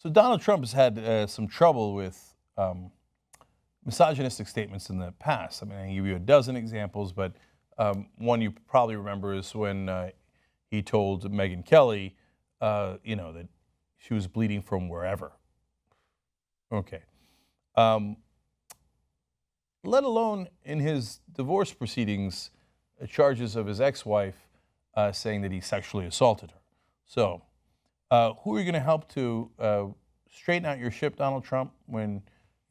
So Donald Trump has had some trouble with misogynistic statements in the past. I mean, I can give you a dozen examples, but one you probably remember is when he told Megyn Kelly, that she was bleeding from wherever. Okay. Let alone in his divorce proceedings, charges of his ex-wife saying that he sexually assaulted her. So, who are you going to help to straighten out your ship, Donald Trump, when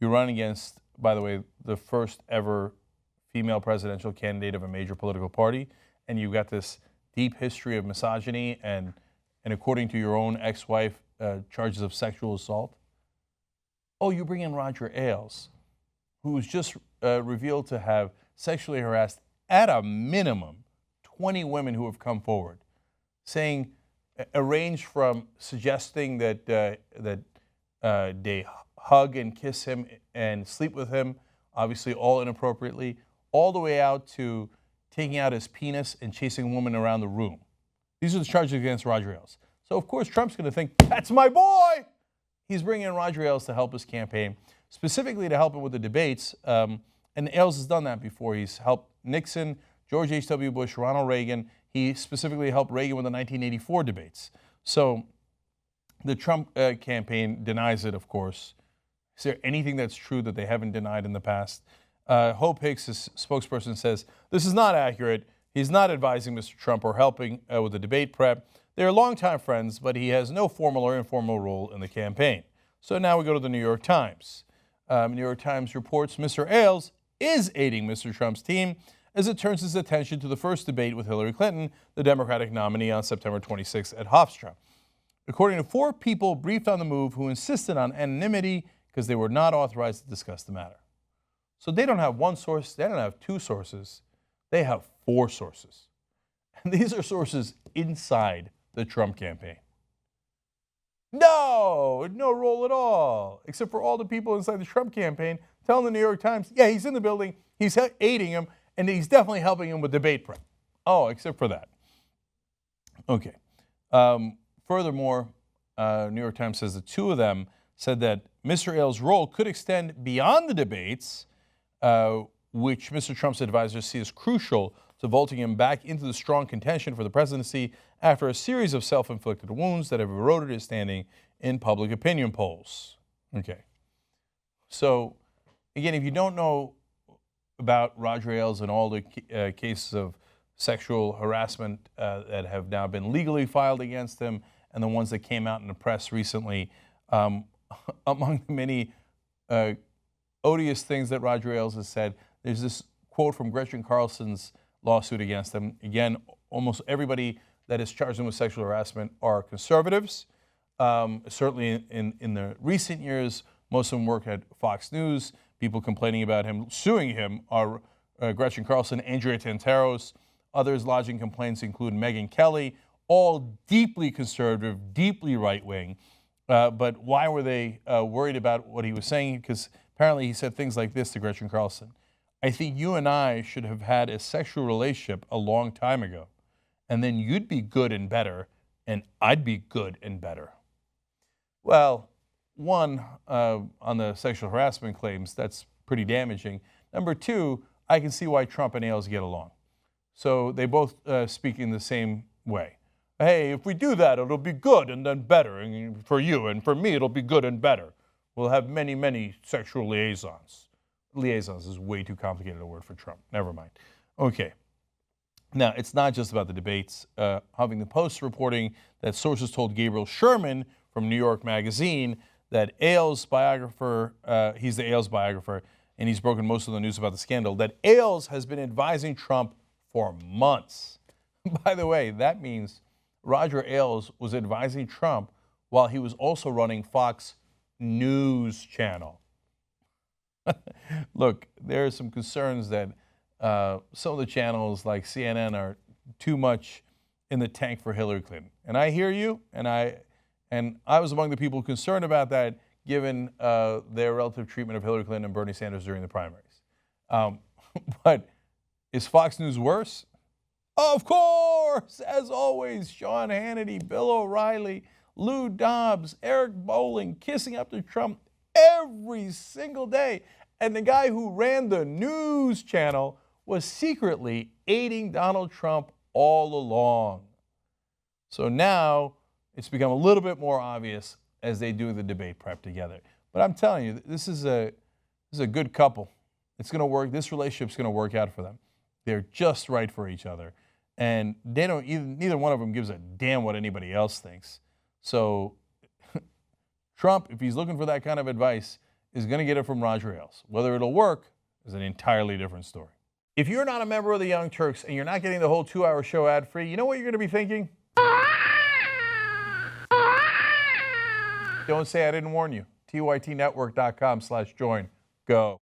you run against, by the way, the first ever female presidential candidate of a major political party, and you've got this deep history of misogyny and according to your own ex-wife, charges of sexual assault? Oh, you bring in Roger Ailes, who was just revealed to have sexually harassed, at a minimum, 20 women who have come forward, saying a range from suggesting that they hug and kiss him and sleep with him, obviously all inappropriately, all the way out to taking out his penis and chasing a woman around the room. These are the charges against Roger Ailes. So, of course, Trump's going to think, that's my boy! He's bringing in Roger Ailes to help his campaign, specifically to help him with the debates. And Ailes has done that before. He's helped Nixon, George H.W. Bush, Ronald Reagan. He specifically helped Reagan with the 1984 debates. So the Trump campaign denies it, of course. Is there anything that's true that they haven't denied in the past? Hope Hicks, his spokesperson, says, this is not accurate. He's not advising Mr. Trump or helping with the debate prep. They're longtime friends, but he has no formal or informal role in the campaign. So now we go to the New York Times. New York Times reports Mr. Ailes is aiding Mr. Trump's team as it turns its attention to the first debate with Hillary Clinton, the Democratic nominee, on September 26th at Hofstra. According to 4 people briefed on the move who insisted on anonymity because they were not authorized to discuss the matter. So they don't have one source, they don't have 2 sources, they have 4 sources. And these are sources inside the Trump campaign. No role at all, except for all the people inside the Trump campaign telling the New York Times, yeah, he's in the building, he's aiding him, and he's definitely helping him with debate prep. Oh, except for that. Okay. Furthermore, New York Times says the 2 of them said that Mr. Ailes' role could extend beyond the debates, which Mr. Trump's advisors see as crucial to vaulting him back into the strong contention for the presidency after a series of self-inflicted wounds that have eroded his standing in public opinion polls. Okay. So, again, if you don't know about Roger Ailes and all the cases of sexual harassment that have now been legally filed against him and the ones that came out in the press recently, among the many odious things that Roger Ailes has said, there's this quote from Gretchen Carlson's lawsuit against him. Again, almost everybody that is charged him with sexual harassment are conservatives. Certainly in the recent years, most of them work at Fox News. People complaining about him, suing him, are Gretchen Carlson, Andrea Tantaros. Others lodging complaints include Megyn Kelly, all deeply conservative, deeply right-wing. But why were they worried about what he was saying? Because apparently he said things like this to Gretchen Carlson. I think you and I should have had a sexual relationship a long time ago, and then you'd be good and better, and I'd be good and better. Well, one, on the sexual harassment claims, that's pretty damaging. Number 2, I can see why Trump and Ailes get along. So they both speak in the same way. Hey, if we do that, it'll be good and then better. And for you and for me, it'll be good and better. We'll have many, many sexual liaisons. Liaisons is way too complicated a word for Trump. Never mind. Okay. Now, it's not just about the debates. Huffington Post reporting that sources told Gabriel Sherman from New York Magazine that Ailes' biographer, he's the Ailes biographer, and he's broken most of the news about the scandal, that Ailes has been advising Trump for months. By the way, that means Roger Ailes was advising Trump while he was also running Fox News Channel. Look, there are some concerns that some of the channels like CNN are too much in the tank for Hillary Clinton. And I hear you, and I was among the people concerned about that given their relative treatment of Hillary Clinton and Bernie Sanders during the primaries. But is Fox News worse? Of course, as always, Sean Hannity, Bill O'Reilly, Lou Dobbs, Eric Bolling kissing up to Trump every single day. And the guy who ran the news channel was secretly aiding Donald Trump all along. So now it's become a little bit more obvious as they do the debate prep together. But I'm telling you, this is a good couple. It's going to work. This relationship's going to work out for them. They're just right for each other. And they don't neither one of them gives a damn what anybody else thinks. So Trump, if he's looking for that kind of advice, is going to get it from Roger Ailes. Whether it'll work is an entirely different story. If you're not a member of the Young Turks and you're not getting the whole 2-hour show ad-free, you know what you're going to be thinking? Don't say I didn't warn you. tytnetwork.com/join. Go.